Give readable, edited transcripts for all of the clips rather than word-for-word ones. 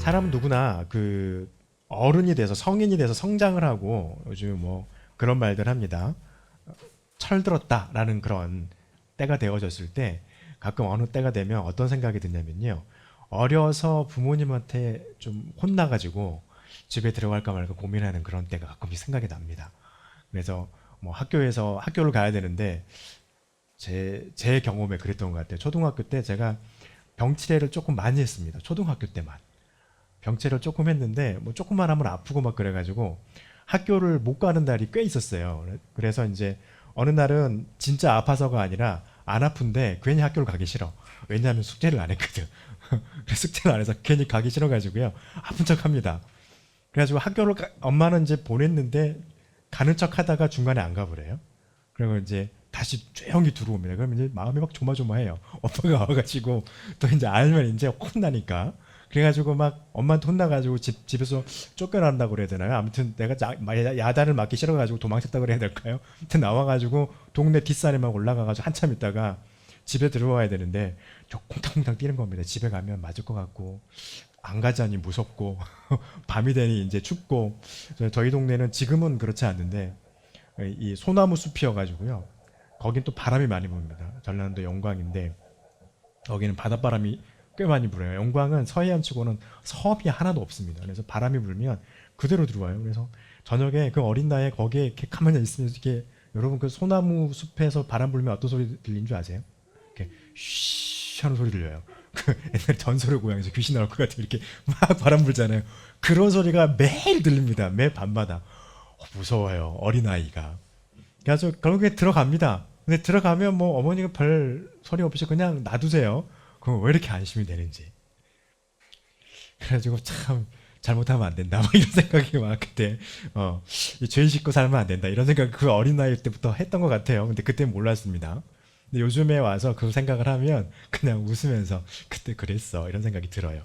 사람 누구나 그 어른이 돼서 성인이 돼서 성장을 하고 요즘 뭐 그런 말들 합니다. 철들었다라는 그런 때가 되어졌을 때 가끔 어느 때가 되면 어떤 생각이 드냐면요. 어려서 부모님한테 좀 혼나가지고 집에 들어갈까 말까 고민하는 그런 때가 가끔씩 생각이 납니다. 그래서 뭐 학교에서 학교를 가야 되는데 제 경험에 그랬던 것 같아요. 초등학교 때 제가 병치레를 조금 많이 했습니다. 초등학교 때만. 병치레를 조금 했는데 뭐 조금만 하면 아프고 막 그래가지고 학교를 못 가는 날이 꽤 있었어요. 그래서 이제 어느 날은 진짜 아파서가 아니라 안 아픈데 괜히 학교를 가기 싫어. 왜냐하면 숙제를 안 했거든. 그래서 숙제를 안 해서 괜히 가기 싫어가지고요. 아픈 척 합니다. 그래가지고 엄마는 이제 보냈는데 가는 척 하다가 중간에 안 가버려요. 그리고 이제 다시 조용히 들어옵니다. 그러면 이제 마음이 막 조마조마해요. 오빠가 와가지고 또 이제 알면 이제 혼나니까. 그래가지고 막 엄마한테 혼나가지고 집에서 쫓겨난다고 그래야 되나요? 아무튼 내가 야단을 맞기 싫어가지고 도망쳤다고 그래야 될까요? 아무튼 나와가지고 동네 뒷산에 막 올라가가지고 한참 있다가 집에 들어와야 되는데 저 콩탕콩탕 뛰는 겁니다. 집에 가면 맞을 것 같고 안 가자니 무섭고 밤이 되니 이제 춥고 저희 동네는 지금은 그렇지 않는데 이 소나무 숲이어가지고요. 거긴 또 바람이 많이 붑니다. 전라남도 영광인데 거기는 바닷바람이 꽤 많이 불어요. 영광은 서해안치고는 섬이 하나도 없습니다. 그래서 바람이 불면 그대로 들어와요. 그래서 저녁에 그 어린 나이에 거기에 이렇게 가만히 있으면 이렇게 여러분 그 소나무 숲에서 바람 불면 어떤 소리 들리는 줄 아세요? 이렇게 쉬 하는 소리 들려요. 그 옛날 전설의 고향에서 귀신 나올 것 같은 이렇게 막 바람 불잖아요. 그런 소리가 매일 들립니다. 매 밤마다. 무서워요. 어린아이가. 그래서 결국에 들어갑니다. 근데 들어가면 뭐 어머니가 별 소리 없이 그냥 놔두세요. 그럼 왜 이렇게 안심이 되는지. 그래가지고 참 잘못하면 안 된다. 막 이런 생각이 막 그때 죄 짓고 살면 안 된다. 이런 생각 그 어린 나이 때부터 했던 것 같아요. 근데 그때 몰랐습니다. 근데 요즘에 와서 그 생각을 하면 그냥 웃으면서 그때 그랬어. 이런 생각이 들어요.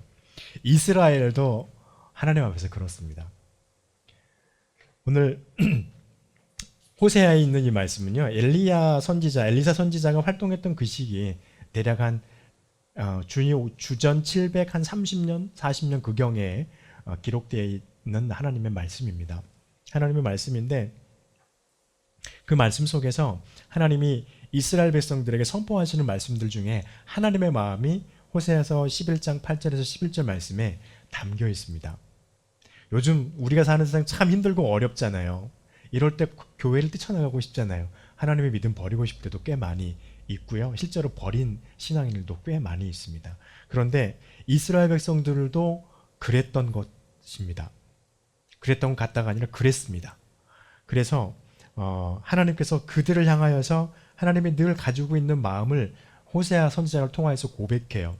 이스라엘도 하나님 앞에서 그렇습니다. 오늘 호세아에 있는 이 말씀은요. 엘리사 선지자가 활동했던 그 시기에 대략 한 주전 730년, 40년 그 경에 기록되어 있는 하나님의 말씀입니다. 하나님의 말씀인데 그 말씀 속에서 하나님이 이스라엘 백성들에게 선포하시는 말씀들 중에 하나님의 마음이 호세아서 11장 8절에서 11절 말씀에 담겨 있습니다. 요즘 우리가 사는 세상 참 힘들고 어렵잖아요. 이럴 때 교회를 뛰쳐나가고 싶잖아요. 하나님의 믿음 버리고 싶을 때도 꽤 많이 있고요. 실제로 버린 신앙인들도 꽤 많이 있습니다. 그런데 이스라엘 백성들도 그랬던 것입니다. 그랬던 것 같다가 아니라 그랬습니다. 그래서 하나님께서 그들을 향하여서 하나님이 늘 가지고 있는 마음을 호세아 선지자를 통하여서 고백해요.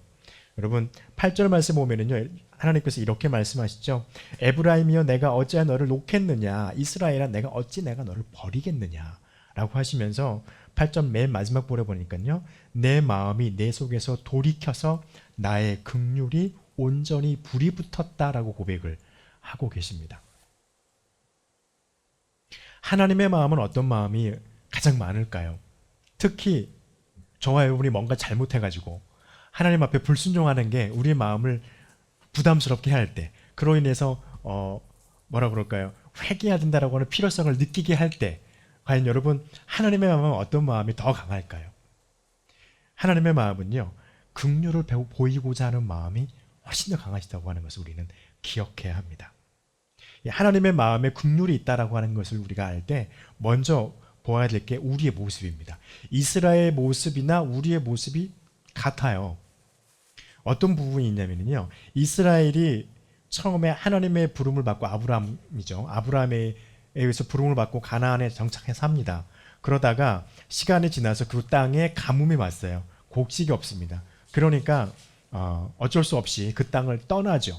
여러분 8절 말씀 보면은요. 하나님께서 이렇게 말씀하시죠. 에브라임이여 내가 어찌하여 너를 놓겠느냐. 이스라엘아 내가 너를 버리겠느냐. 라고 하시면서 8절 맨 마지막 보려 보니까요. 내 마음이 내 속에서 돌이켜서 나의 긍휼이 온전히 불이 붙었다라고 고백을 하고 계십니다. 하나님의 마음은 어떤 마음이 가장 많을까요? 특히 저와 여러분이 뭔가 잘못해가지고 하나님 앞에 불순종하는 게 우리의 마음을 부담스럽게 할 때, 그로 인해서 뭐라 그럴까요? 회개해야 된다라고 하는 필요성을 느끼게 할 때, 과연 여러분 하나님의 마음은 어떤 마음이 더 강할까요? 하나님의 마음은요, 긍휼을 보이고자 하는 마음이 훨씬 더 강하시다고 하는 것을 우리는 기억해야 합니다. 하나님의 마음에 긍휼이 있다라고 하는 것을 우리가 알 때 먼저 보아야 될 게 우리의 모습입니다. 이스라엘의 모습이나 우리의 모습이 같아요. 어떤 부분이 있냐면요. 이스라엘이 처음에 하나님의 부름을 받고 아브라함이죠. 아브라함에 의해서 부름을 받고 가나안에 정착해 삽니다. 그러다가 시간이 지나서 그 땅에 가뭄이 왔어요. 곡식이 없습니다. 그러니까 어쩔 수 없이 그 땅을 떠나죠.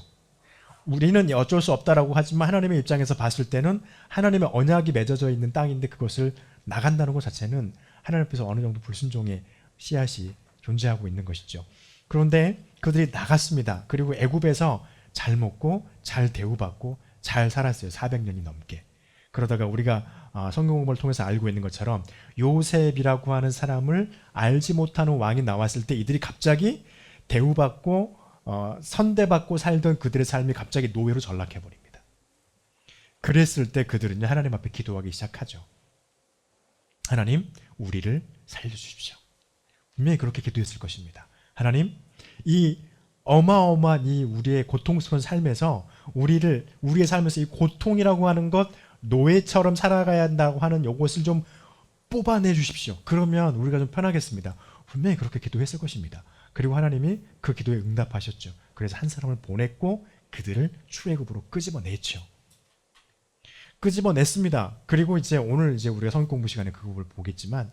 우리는 어쩔 수 없다라고 하지만 하나님의 입장에서 봤을 때는 하나님의 언약이 맺어져 있는 땅인데 그것을 나간다는 것 자체는 하나님 앞에서 어느 정도 불순종의 씨앗이 존재하고 있는 것이죠. 그런데 그들이 나갔습니다. 그리고 애굽에서 잘 먹고 잘 대우받고 잘 살았어요. 400년이 넘게. 그러다가 우리가 성경 공부를 통해서 알고 있는 것처럼 요셉이라고 하는 사람을 알지 못하는 왕이 나왔을 때 이들이 갑자기 대우받고 선대받고 살던 그들의 삶이 갑자기 노예로 전락해 버립니다. 그랬을 때 그들은 하나님 앞에 기도하기 시작하죠. 하나님, 우리를 살려주십시오. 분명히 그렇게 기도했을 것입니다. 하나님, 이 어마어마한 이 우리의 고통스러운 삶에서 우리의 삶에서 이 고통이라고 하는 것, 노예처럼 살아가야 한다고 하는 이것을 좀 뽑아내 주십시오. 그러면 우리가 좀 편하겠습니다. 분명히 그렇게 기도했을 것입니다. 그리고 하나님이 그 기도에 응답하셨죠. 그래서 한 사람을 보냈고 그들을 출애굽으로 끄집어냈죠. 끄집어냈습니다. 그리고 이제 오늘 이제 우리가 성경 공부 시간에 그 부분을 보겠지만,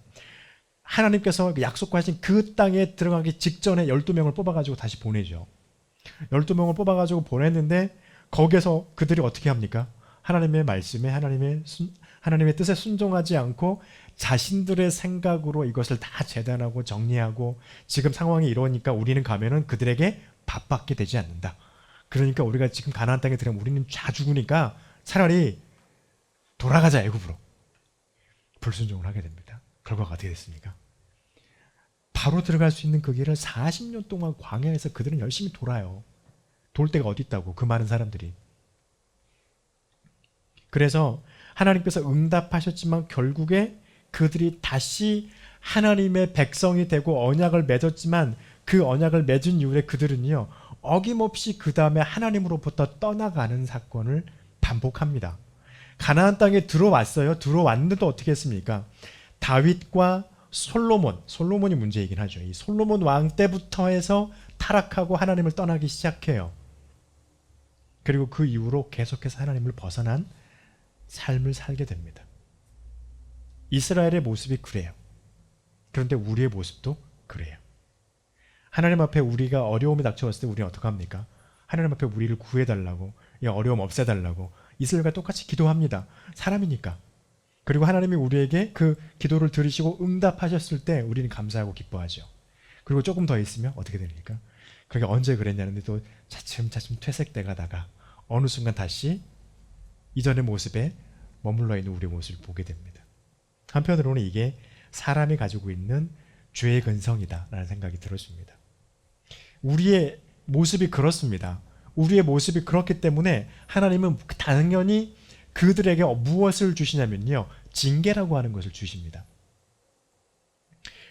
하나님께서 약속하신 그 땅에 들어가기 직전에 12명을 뽑아가지고 다시 보내죠. 12명을 뽑아가지고 보냈는데 거기에서 그들이 어떻게 합니까? 하나님의 말씀에 하나님의 뜻에 순종하지 않고 자신들의 생각으로 이것을 다 재단하고 정리하고, 지금 상황이 이러니까 우리는 가면은 그들에게 밥받게 되지 않는다. 그러니까 우리가 지금 가나안 땅에 들어가면 우리는 다 죽으니까 차라리 돌아가자 애굽으로. 불순종을 하게 됩니다. 결과가 어떻게 됐습니까? 바로 들어갈 수 있는 그 길을 40년 동안 광야에서 그들은 열심히 돌아요. 돌 데가 어디 있다고, 그 많은 사람들이. 그래서 하나님께서 응답하셨지만 결국에 그들이 다시 하나님의 백성이 되고 언약을 맺었지만, 그 언약을 맺은 이후에 그들은요, 어김없이 그 다음에 하나님으로부터 떠나가는 사건을 반복합니다. 가나안 땅에 들어왔어요. 들어왔는데도 어떻게 했습니까? 다윗과 솔로몬이 문제이긴 하죠. 이 솔로몬 왕 때부터 해서 타락하고 하나님을 떠나기 시작해요. 그리고 그 이후로 계속해서 하나님을 벗어난 삶을 살게 됩니다. 이스라엘의 모습이 그래요. 그런데 우리의 모습도 그래요. 하나님 앞에 우리가 어려움이 닥쳐왔을 때 우리는 어떻게 합니까? 하나님 앞에 우리를 구해달라고, 이 어려움 없애달라고 이스라엘과 똑같이 기도합니다. 사람이니까. 그리고 하나님이 우리에게 그 기도를 들으시고 응답하셨을 때 우리는 감사하고 기뻐하죠. 그리고 조금 더 있으면 어떻게 됩니까? 그게 언제 그랬냐는데 또 차츰차츰 퇴색돼 가다가 어느 순간 다시 이전의 모습에 머물러 있는 우리의 모습을 보게 됩니다. 한편으로는 이게 사람이 가지고 있는 죄의 근성이다라는 생각이 들었습니다. 우리의 모습이 그렇습니다. 우리의 모습이 그렇기 때문에 하나님은 당연히 그들에게 무엇을 주시냐면요, 징계라고 하는 것을 주십니다.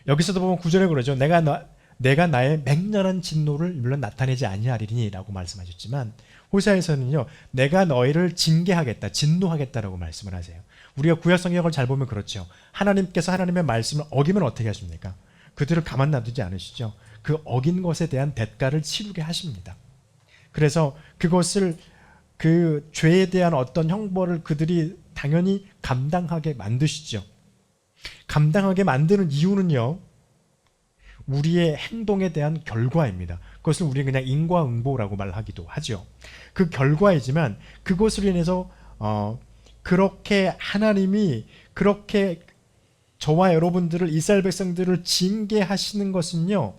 여기서도 보면 9절에 그러죠. 내가 나의 맹렬한 진노를 물론 나타내지 아니하리니 라고 말씀하셨지만, 호세아에서는요, 내가 너희를 징계하겠다, 진노하겠다라고 말씀을 하세요. 우리가 구약 성경을 잘 보면 그렇죠. 하나님께서 하나님의 말씀을 어기면 어떻게 하십니까? 그들을 가만 놔두지 않으시죠. 그 어긴 것에 대한 대가를 치르게 하십니다. 그래서 그것을, 그 죄에 대한 어떤 형벌을 그들이 당연히 감당하게 만드시죠. 감당하게 만드는 이유는요, 우리의 행동에 대한 결과입니다. 그것을 우리는 그냥 인과응보라고 말하기도 하죠. 그 결과이지만 그것으로 인해서 그렇게 하나님이 그렇게 저와 여러분들을, 이스라엘 백성들을 징계하시는 것은요,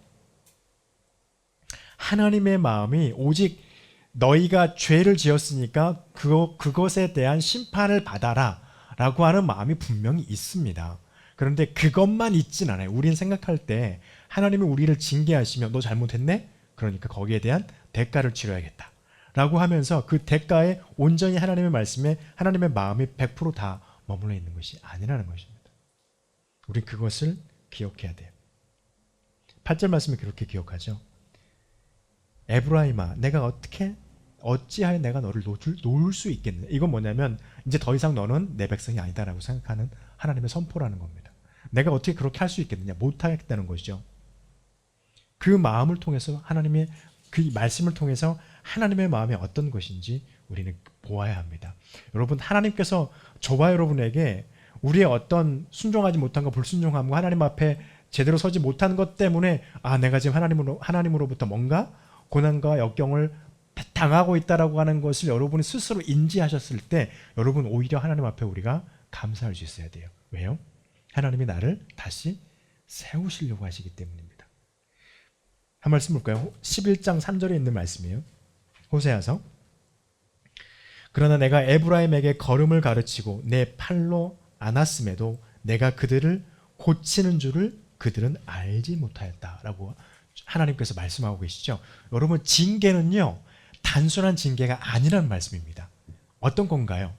하나님의 마음이 오직 너희가 죄를 지었으니까 그것에 대한 심판을 받아라 라고 하는 마음이 분명히 있습니다. 그런데 그것만 있진 않아요. 우리는 생각할 때 하나님이 우리를 징계하시면 너 잘못했네? 그러니까 거기에 대한 대가를 치러야겠다 라고 하면서 그 대가에 온전히 하나님의 말씀에 하나님의 마음이 100% 머물러 있는 것이 아니라는 것입니다. 우리 그것을 기억해야 돼요. 8절 말씀을 그렇게 기억하죠. 에브라임아, 내가 어찌하여 내가 너를 놓을 수 있겠느냐. 이건 뭐냐면 이제 더 이상 너는 내 백성이 아니다라고 생각하는 하나님의 선포라는 겁니다. 내가 어떻게 그렇게 할 수 있겠느냐. 못하겠다는 것이죠. 그 마음을 통해서, 하나님의 그 말씀을 통해서 하나님의 마음이 어떤 것인지 우리는 보아야 합니다. 여러분, 하나님께서 저와 여러분에게 우리의 어떤 순종하지 못한 것, 불순종함과 하나님 앞에 제대로 서지 못한 것 때문에 내가 지금 하나님으로부터 뭔가 고난과 역경을 당하고 있다라고 하는 것을 여러분이 스스로 인지하셨을 때 여러분 오히려 하나님 앞에 우리가 감사할 수 있어야 돼요. 왜요? 하나님이 나를 다시 세우시려고 하시기 때문입니다. 한 말씀 볼까요? 11장 3절에 있는 말씀이에요. 호세아서. 그러나 내가 에브라임에게 걸음을 가르치고 내 팔로 안았음에도 내가 그들을 고치는 줄을 그들은 알지 못하였다라고 하나님께서 말씀하고 계시죠. 여러분, 징계는요 단순한 징계가 아니라는 말씀입니다. 어떤 건가요?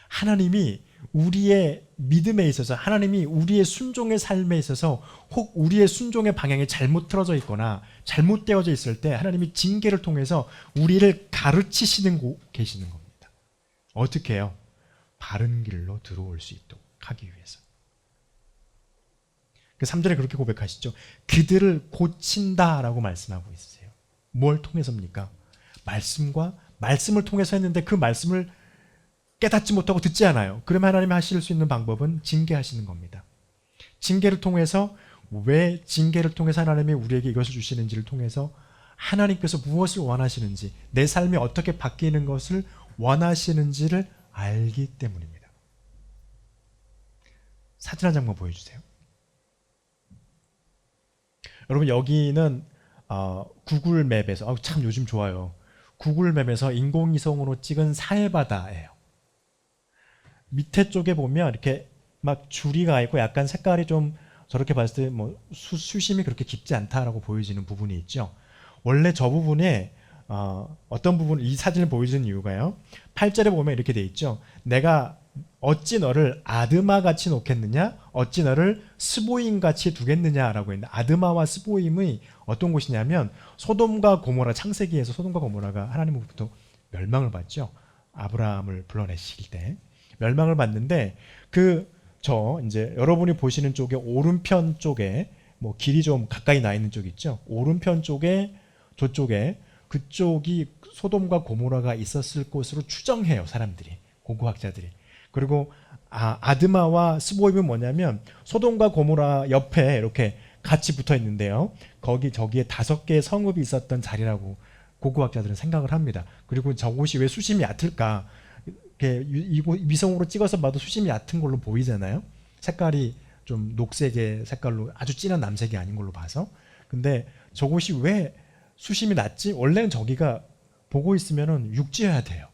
하나님이 우리의 믿음에 있어서, 하나님이 우리의 순종의 삶에 있어서 혹 우리의 순종의 방향이 잘못 틀어져 있거나 잘못되어져 있을 때 하나님이 징계를 통해서 우리를 가르치시는 계시는 겁니다. 어떻게 해요? 바른 길로 들어올 수 있도록 하기 위해서. 그 3절에 그렇게 고백하시죠. 그들을 고친다라고 말씀하고 있어요. 뭘 통해서입니까? 말씀을 통해서 했는데 그 말씀을 깨닫지 못하고 듣지 않아요. 그러면 하나님이 하실 수 있는 방법은 징계하시는 겁니다. 징계를 통해서, 왜 징계를 통해서 하나님이 우리에게 이것을 주시는지를 통해서 하나님께서 무엇을 원하시는지, 내 삶이 어떻게 바뀌는 것을 원하시는지를 알기 때문입니다. 사진 한 장만 보여주세요. 여러분, 여기는 구글 맵에서, 참 요즘 좋아요. 구글 맵에서 인공위성으로 찍은 사해바다예요. 밑에 쪽에 보면 이렇게 막 줄이가 있고 약간 색깔이 좀, 저렇게 봤을 때 뭐 수심이 그렇게 깊지 않다라고 보여지는 부분이 있죠. 원래 저 부분에 어떤 부분, 이 사진을 보여주는 이유가요, 8절에 보면 이렇게 돼 있죠. 내가 어찌 너를 아드마 같이 놓겠느냐, 어찌 너를 스보임 같이 두겠느냐라고 했는데, 아드마와 스보임이 어떤 곳이냐면 소돔과 고모라, 창세기에서 소돔과 고모라가 하나님으로부터 멸망을 받죠. 아브라함을 불러내실 때 멸망을 받는데, 이제 여러분이 보시는 쪽에 오른편 쪽에 뭐 길이 좀 가까이 나 있는 쪽 있죠. 오른편 쪽에, 저쪽에, 그쪽이 소돔과 고모라가 있었을 곳으로 추정해요, 사람들이, 고고학자들이. 그리고 아드마와 스보임은 뭐냐면 소돔과 고모라 옆에 이렇게 같이 붙어 있는데요, 저기에 5개의 성읍이 있었던 자리라고 고고학자들은 생각을 합니다. 그리고 저곳이 왜 수심이 얕을까? 위성으로 찍어서 봐도 수심이 얕은 걸로 보이잖아요. 색깔이 좀 녹색의 색깔로, 아주 진한 남색이 아닌 걸로 봐서. 근데 저곳이 왜 수심이 낮지? 원래는 저기가 보고 있으면은 육지여야 돼요.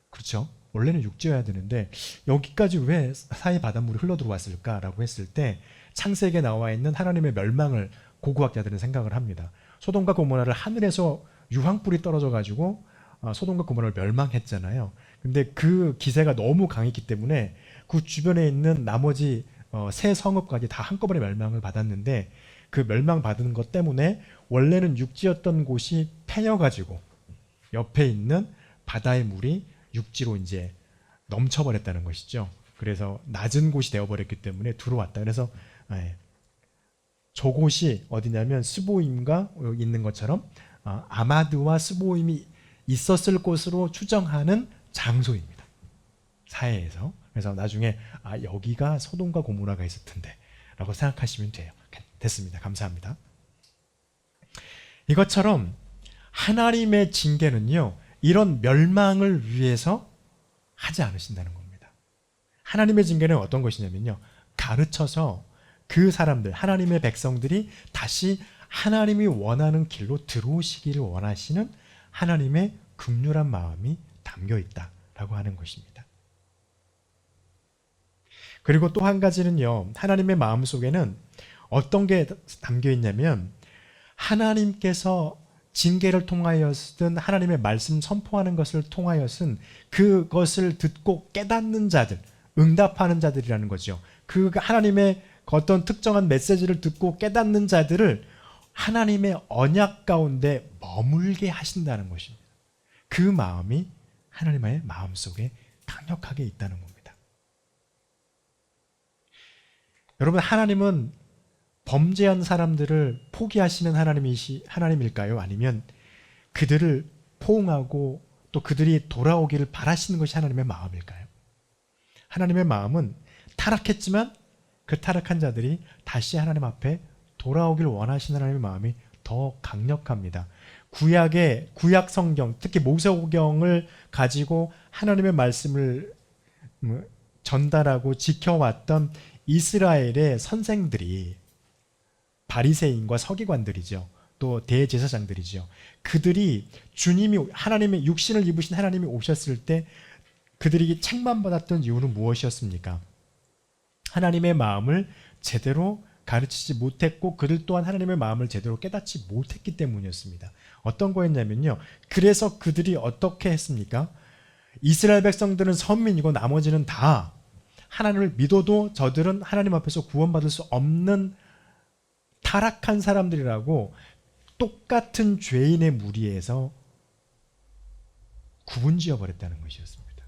그렇죠? 원래는 육지여야 되는데 여기까지 왜 사해 바닷물이 흘러 들어왔을까라고 했을 때, 창세기에 나와 있는 하나님의 멸망을 고고학자들은 생각을 합니다. 소돔과 고모라를 하늘에서 유황불이 떨어져 가지고 소돔과 고모라를 멸망했잖아요. 근데 그 기세가 너무 강했기 때문에 그 주변에 있는 나머지 세 성읍까지 다 한꺼번에 멸망을 받았는데, 그 멸망받은 것 때문에 원래는 육지였던 곳이 패여가지고 옆에 있는 바다의 물이 육지로 이제 넘쳐버렸다는 것이죠. 그래서 낮은 곳이 되어버렸기 때문에 들어왔다. 그래서 저곳이 어디냐면 스보임과 있는 것처럼 아마드와 스보임이 있었을 곳으로 추정하는 장소입니다, 사해에서. 그래서 나중에 여기가 소돔과 고모라가 있을 텐데 라고 생각하시면 돼요. 됐습니다. 감사합니다. 이것처럼 하나님의 징계는요, 이런 멸망을 위해서 하지 않으신다는 겁니다. 하나님의 징계는 어떤 것이냐면요, 가르쳐서 그 사람들, 하나님의 백성들이 다시 하나님이 원하는 길로 들어오시기를 원하시는 하나님의 긍휼한 마음이 담겨 있다라고 하는 것입니다. 그리고 또 한 가지는요, 하나님의 마음 속에는 어떤 게 담겨 있냐면, 하나님께서 징계를 통하여든 하나님의 말씀 선포하는 것을 통하여든 그것을 듣고 깨닫는 자들, 응답하는 자들이라는 거죠. 그 하나님의 어떤 특정한 메시지를 듣고 깨닫는 자들을 하나님의 언약 가운데 머물게 하신다는 것입니다. 그 마음이 하나님의 마음속에 강력하게 있다는 겁니다. 여러분, 하나님은 범죄한 사람들을 포기하시는 하나님일까요? 아니면 그들을 포옹하고 또 그들이 돌아오기를 바라시는 것이 하나님의 마음일까요? 하나님의 마음은 타락했지만 그 타락한 자들이 다시 하나님 앞에 돌아오길 원하시는 하나님의 마음이 더 강력합니다. 구약 성경, 특히 모세오경을 가지고 하나님의 말씀을 전달하고 지켜왔던 이스라엘의 선생들이 바리새인과 서기관들이죠. 또 대제사장들이죠. 그들이 하나님의 육신을 입으신 하나님이 오셨을 때 그들이 책망받았던 이유는 무엇이었습니까? 하나님의 마음을 제대로 가르치지 못했고 그들 또한 하나님의 마음을 제대로 깨닫지 못했기 때문이었습니다. 어떤 거였냐면요. 그래서 그들이 어떻게 했습니까? 이스라엘 백성들은 선민이고 나머지는 다 하나님을 믿어도 저들은 하나님 앞에서 구원받을 수 없는 타락한 사람들이라고 똑같은 죄인의 무리에서 구분지어 버렸다는 것이었습니다.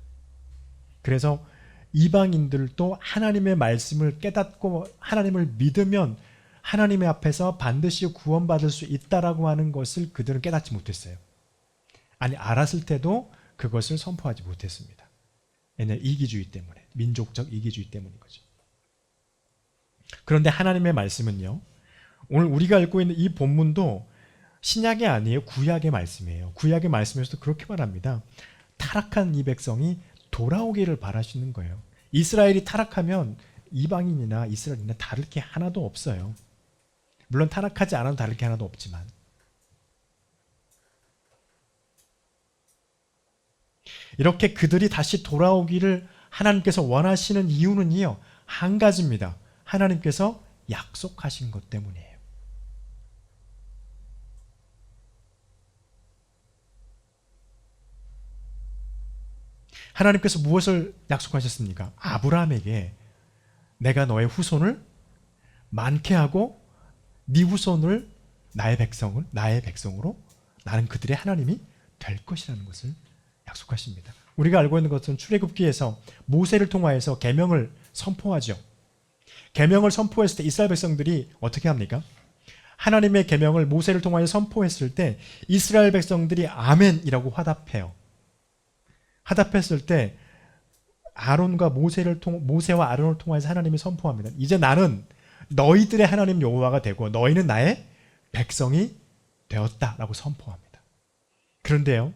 그래서 이방인들도 하나님의 말씀을 깨닫고 하나님을 믿으면 하나님의 앞에서 반드시 구원받을 수 있다라고 하는 것을 그들은 깨닫지 못했어요. 아니, 알았을 때도 그것을 선포하지 못했습니다. 왜냐하면 이기주의 때문에, 민족적 이기주의 때문인 거죠. 그런데 하나님의 말씀은요, 오늘 우리가 읽고 있는 이 본문도 신약이 아니에요. 구약의 말씀이에요. 구약의 말씀에서도 그렇게 말합니다. 타락한 이 백성이 돌아오기를 바라시는 거예요. 이스라엘이 타락하면 이방인이나 이스라엘이나 다를 게 하나도 없어요. 물론 타락하지 않아도 다를 게 하나도 없지만, 이렇게 그들이 다시 돌아오기를 하나님께서 원하시는 이유는요, 한 가지입니다. 하나님께서 약속하신 것 때문이에요. 하나님께서 무엇을 약속하셨습니까? 아브라함에게 내가 너의 후손을 많게 하고 네 후손을 나의 백성으로 나는 그들의 하나님이 될 것이라는 것을 약속하십니다. 우리가 알고 있는 것은 출애굽기에서 모세를 통하여서 계명을 선포하죠. 계명을 선포했을 때 이스라엘 백성들이 어떻게 합니까? 하나님의 계명을 모세를 통하여 선포했을 때 이스라엘 백성들이 아멘이라고 화답해요. 화답했을 때 모세와 아론을 통해서 하나님이 선포합니다. 이제 나는 너희들의 하나님 여호와가 되고 너희는 나의 백성이 되었다라고 선포합니다. 그런데요,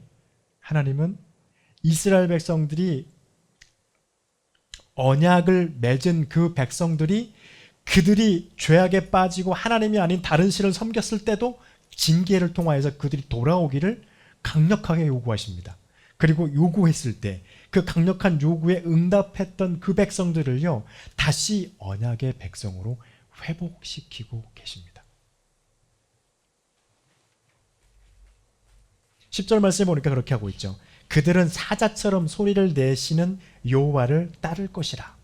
하나님은 이스라엘 백성들이 언약을 맺은 그 백성들이 그들이 죄악에 빠지고 하나님이 아닌 다른 신을 섬겼을 때도 징계를 통하여서 그들이 돌아오기를 강력하게 요구하십니다. 그리고 요구했을 때 그 강력한 요구에 응답했던 그 백성들을요, 다시 언약의 백성으로 회복시키고 계십니다. 10절 말씀에 보니까 그렇게 하고 있죠. 그들은 사자처럼 소리를 내시는 여호와를 따를 것이라.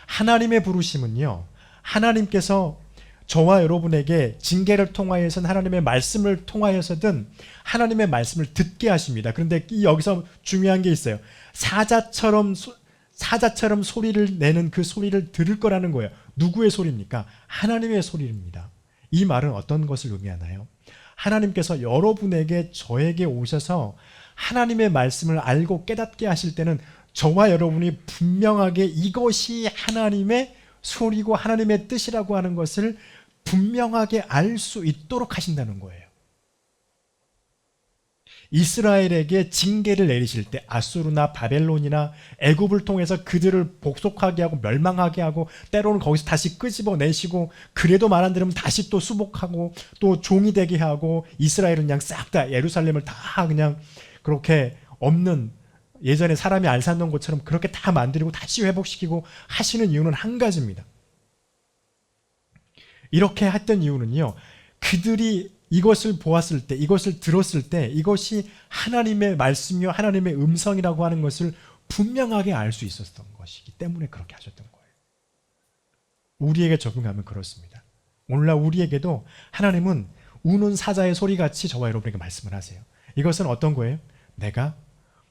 하나님의 부르심은요, 하나님께서 저와 여러분에게 징계를 통하여서는 하나님의 말씀을 통하여서든 하나님의 말씀을 듣게 하십니다. 그런데 여기서 중요한 게 있어요. 사자처럼 소리를 내는 그 소리를 들을 거라는 거예요. 누구의 소리입니까? 하나님의 소리입니다. 이 말은 어떤 것을 의미하나요? 하나님께서 여러분에게 저에게 오셔서 하나님의 말씀을 알고 깨닫게 하실 때는 저와 여러분이 분명하게 이것이 하나님의 소리고 하나님의 뜻이라고 하는 것을 분명하게 알 수 있도록 하신다는 거예요. 이스라엘에게 징계를 내리실 때 아수르나 바벨론이나 애굽을 통해서 그들을 복속하게 하고 멸망하게 하고 때로는 거기서 다시 끄집어내시고 그래도 말 안 들으면 다시 또 수복하고 또 종이 되게 하고 이스라엘은 그냥 싹 다 예루살렘을 다 그냥 그렇게 없는 예전에 사람이 안 살던 것처럼 그렇게 다 만들고 다시 회복시키고 하시는 이유는 한 가지입니다. 이렇게 했던 이유는요, 그들이 이것을 보았을 때, 이것을 들었을 때 이것이 하나님의 말씀이요 하나님의 음성이라고 하는 것을 분명하게 알 수 있었던 것이기 때문에 그렇게 하셨던 거예요. 우리에게 적용하면 그렇습니다. 오늘날 우리에게도 하나님은 우는 사자의 소리같이 저와 여러분에게 말씀을 하세요. 이것은 어떤 거예요? 내가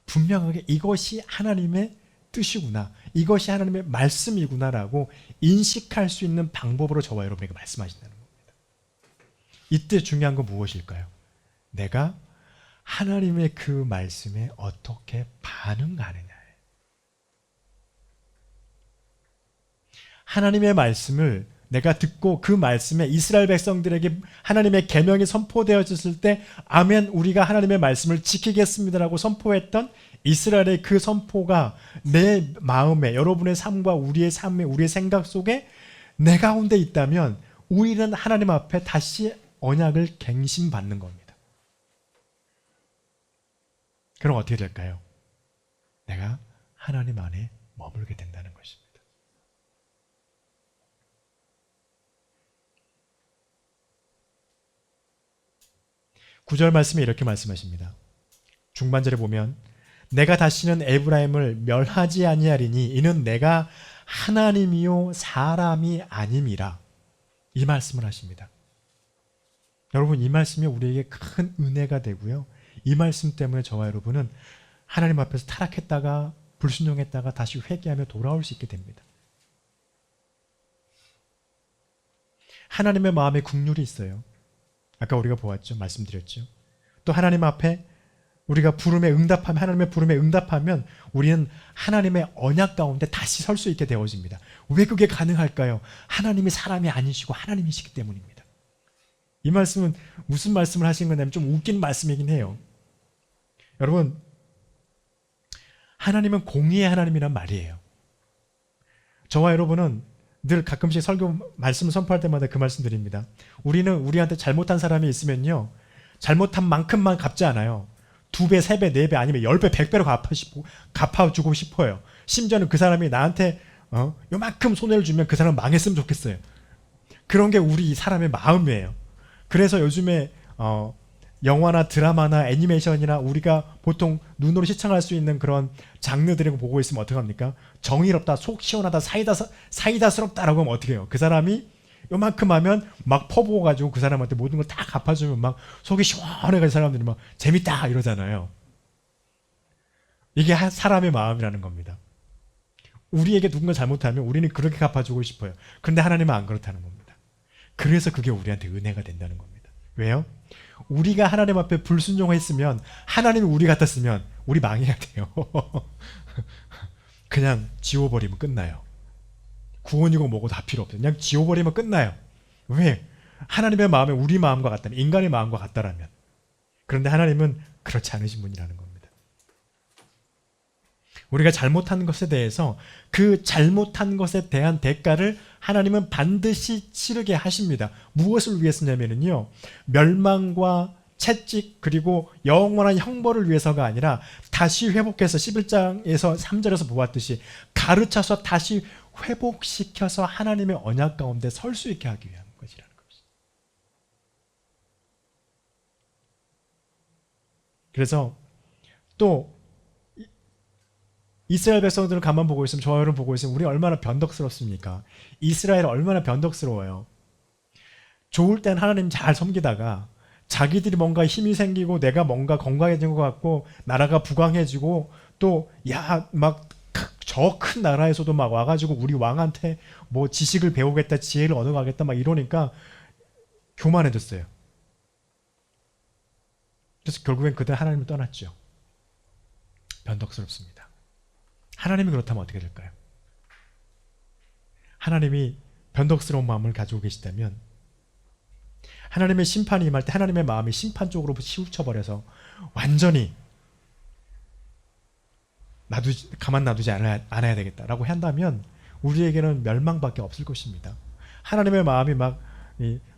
분명하게 이것이 하나님의 뜻이구나, 이것이 하나님의 말씀이구나라고 인식할 수 있는 방법으로 저와 여러분에게 말씀하신다는 겁니다. 이때 중요한 건 무엇일까요? 내가 하나님의 그 말씀에 어떻게 반응하느냐예요. 하나님의 말씀을 내가 듣고 그 말씀에 이스라엘 백성들에게 하나님의 계명이 선포되어졌을 때 아멘, 우리가 하나님의 말씀을 지키겠습니다라고 선포했던 이스라엘의 그 선포가 내 마음에, 여러분의 삶과 우리의 삶에, 우리의 생각 속에 내 가운데 있다면 우리는 하나님 앞에 다시 언약을 갱신받는 겁니다. 그럼 어떻게 될까요? 내가 하나님 안에 머물게 된다는 것입니다. 9절 말씀에 이렇게 말씀하십니다. 중반절에 보면 내가 다시는 에브라임을 멸하지 아니하리니 이는 내가 하나님이요 사람이 아님이라. 이 말씀을 하십니다. 여러분, 이 말씀이 우리에게 큰 은혜가 되고요. 이 말씀 때문에 저와 여러분은 하나님 앞에서 타락했다가 불순종했다가 다시 회개하며 돌아올 수 있게 됩니다. 하나님의 마음에 국률이 있어요. 아까 우리가 보았죠. 말씀드렸죠. 또 하나님 앞에 우리가 하나님의 부름에 응답하면 우리는 하나님의 언약 가운데 다시 설 수 있게 되어집니다. 왜 그게 가능할까요? 하나님이 사람이 아니시고 하나님이시기 때문입니다. 이 말씀은 무슨 말씀을 하신 거냐면 좀 웃긴 말씀이긴 해요. 여러분, 하나님은 공의의 하나님이란 말이에요. 저와 여러분은 늘 가끔씩 설교 말씀을 선포할 때마다 그 말씀 드립니다. 우리는 우리한테 잘못한 사람이 있으면요, 잘못한 만큼만 갚지 않아요. 2배, 3배, 4배 아니면 10배, 100배로 갚아주고 싶어요. 심지어는 그 사람이 나한테 요만큼 손해를 주면 그 사람 망했으면 좋겠어요. 그런 게 우리 사람의 마음이에요. 그래서 요즘에 영화나 드라마나 애니메이션이나 우리가 보통 눈으로 시청할 수 있는 그런 장르들을 보고 있으면 어떻게 합니까? 정의롭다, 속 시원하다, 사이다스럽다라고 하면 어떻게 해요? 그 사람이 요만큼 하면 막 퍼부어가지고 그 사람한테 모든 걸 다 갚아주면 막 속이 시원해가지고 사람들이 막 재밌다 이러잖아요. 이게 사람의 마음이라는 겁니다. 우리에게 누군가 잘못하면 우리는 그렇게 갚아주고 싶어요. 그런데 하나님은 안 그렇다는 겁니다. 그래서 그게 우리한테 은혜가 된다는 겁니다. 왜요? 우리가 하나님 앞에 불순종했으면, 하나님이 우리 같았으면 우리 망해야 돼요. 그냥 지워버리면 끝나요. 구원이고 뭐고 다 필요 없어요. 그냥 지워버리면 끝나요. 왜? 하나님의 마음이 우리 마음과 같다면, 인간의 마음과 같다라면. 그런데 하나님은 그렇지 않으신 분이라는 겁니다. 우리가 잘못한 것에 대해서 그 잘못한 것에 대한 대가를 하나님은 반드시 치르게 하십니다. 무엇을 위해서냐면요, 멸망과 채찍 그리고 영원한 형벌을 위해서가 아니라 다시 회복해서 11장에서 3절에서 보았듯이 가르쳐서 다시 회복시켜서 하나님의 언약 가운데 설 수 있게 하기 위한 것이라는 것입니다. 그래서 또 이스라엘 백성들을 가만 보고 있으면, 저와 여러분 보고 있으면 우리 얼마나 변덕스럽습니까? 이스라엘 얼마나 변덕스러워요. 좋을 땐 하나님 잘 섬기다가 자기들이 뭔가 힘이 생기고 내가 뭔가 건강해진 것 같고 나라가 부강해지고 또 야 막 저 큰 나라에서도 막 와가지고 우리 왕한테 뭐 지식을 배우겠다, 지혜를 얻어가겠다 막 이러니까 교만해졌어요. 그래서 결국엔 그들 하나님을 떠났죠. 변덕스럽습니다. 하나님이 그렇다면 어떻게 될까요? 하나님이 변덕스러운 마음을 가지고 계시다면, 하나님의 심판이 임할 때 하나님의 마음이 심판 쪽으로 치우쳐버려서 완전히 가만 놔두지 않아야 되겠다라고 한다면 우리에게는 멸망밖에 없을 것입니다. 하나님의 마음이 막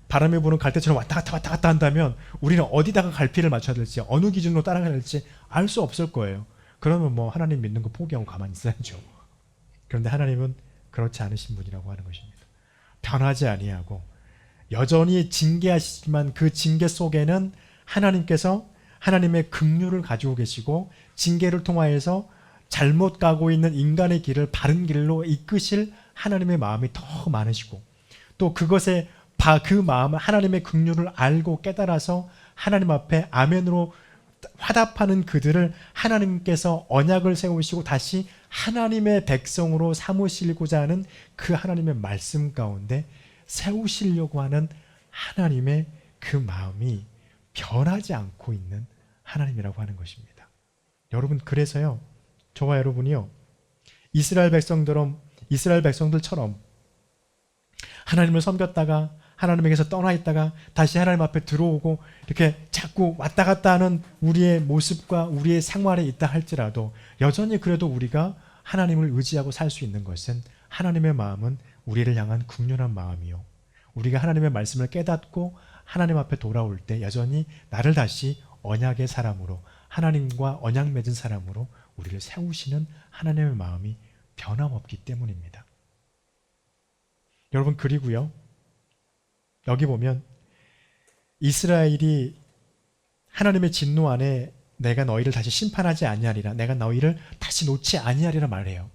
바람이 부는 갈대처럼 왔다 갔다 한다면 우리는 어디다가 갈피를 맞춰야 될지, 어느 기준으로 따라가야 될지 알 수 없을 거예요. 그러면 뭐 하나님 믿는 거 포기하고 가만히 있어야죠. 그런데 하나님은 그렇지 않으신 분이라고 하는 것입니다. 변하지 아니하고 여전히 징계하시지만 그 징계 속에는 하나님께서 하나님의 긍휼을 가지고 계시고 징계를 통하여서 잘못 가고 있는 인간의 길을 바른 길로 이끄실 하나님의 마음이 더 많으시고, 또 그것에 그 마음, 하나님의 긍휼을 알고 깨달아서 하나님 앞에 아멘으로 화답하는 그들을 하나님께서 언약을 세우시고 다시 하나님의 백성으로 삼으시고자 하는 그 하나님의 말씀 가운데 세우시려고 하는 하나님의 그 마음이 변하지 않고 있는 하나님이라고 하는 것입니다. 여러분, 그래서요, 저와 여러분이요, 이스라엘 백성들처럼 하나님을 섬겼다가 하나님에게서 떠나 있다가 다시 하나님 앞에 들어오고 이렇게 자꾸 왔다 갔다 하는 우리의 모습과 우리의 생활에 있다 할지라도 여전히 그래도 우리가 하나님을 의지하고 살 수 있는 것은, 하나님의 마음은 우리를 향한 긍휼한 마음이요, 우리가 하나님의 말씀을 깨닫고 하나님 앞에 돌아올 때 여전히 나를 다시 언약의 사람으로, 하나님과 언약 맺은 사람으로 우리를 세우시는 하나님의 마음이 변함없기 때문입니다. 여러분, 그리고요, 여기 보면 이스라엘이 하나님의 진노 안에 내가 너희를 다시 심판하지 아니하리라, 내가 너희를 다시 놓지 아니하리라 말해요.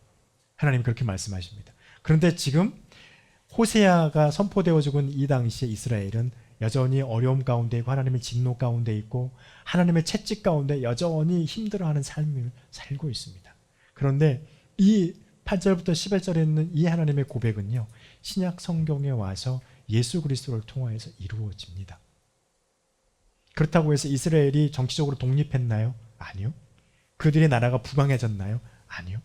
하나님이 그렇게 말씀하십니다. 그런데 지금 호세아가 선포되어지고 있는 이 당시에 이스라엘은 여전히 어려움 가운데 있고 하나님의 진노 가운데 있고 하나님의 채찍 가운데 여전히 힘들어하는 삶을 살고 있습니다. 그런데 이 8절부터 11절에 있는 이 하나님의 고백은요, 신약 성경에 와서 예수 그리스도를 통하여서 이루어집니다. 그렇다고 해서 이스라엘이 정치적으로 독립했나요? 아니요. 그들의 나라가 부강해졌나요? 아니요.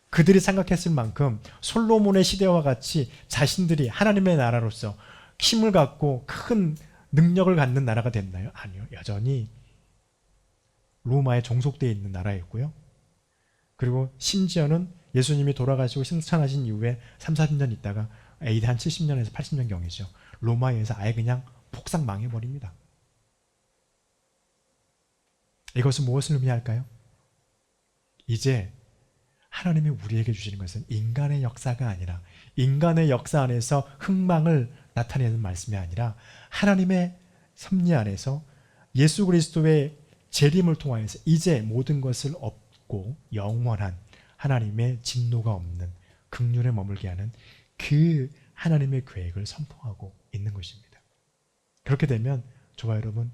그들이 생각했을 만큼 솔로몬의 시대와 같이 자신들이 하나님의 나라로서 힘을 갖고 큰 능력을 갖는 나라가 됐나요? 아니요. 여전히 로마에 종속되어 있는 나라였고요. 그리고 심지어는 예수님이 돌아가시고 승천하신 이후에 3, 40년 있다가 AD 한 70년에서 80년경이죠. 로마에 의해서 아예 그냥 폭삭 망해버립니다. 이것은 무엇을 의미할까요? 이제 하나님이 우리에게 주시는 것은 인간의 역사가 아니라, 인간의 역사 안에서 흥망을 나타내는 말씀이 아니라 하나님의 섭리 안에서 예수 그리스도의 재림을 통하여서 이제 모든 것을 얻고 영원한 하나님의 진노가 없는 긍휼에 머물게 하는 그 하나님의 계획을 선포하고 있는 것입니다. 그렇게 되면 저와 여러분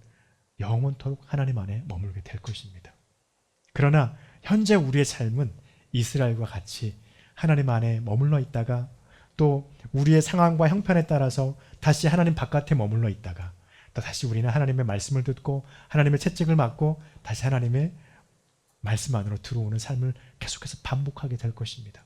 영원토록 하나님 안에 머물게 될 것입니다. 그러나 현재 우리의 삶은 이스라엘과 같이 하나님 안에 머물러 있다가 또 우리의 상황과 형편에 따라서 다시 하나님 바깥에 머물러 있다가 또 다시 우리는 하나님의 말씀을 듣고 하나님의 채찍을 맞고 다시 하나님의 말씀 안으로 들어오는 삶을 계속해서 반복하게 될 것입니다.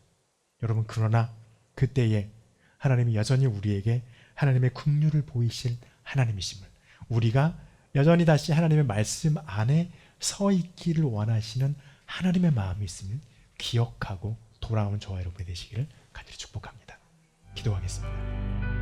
여러분, 그러나 그때에 하나님이 여전히 우리에게 하나님의 긍휼을 보이실 하나님이심을, 우리가 여전히 다시 하나님의 말씀 안에 서 있기를 원하시는 하나님의 마음이 있음을 기억하고 돌아오는 저와 여러분이 되시기를 간절히 축복합니다. 기도하겠습니다.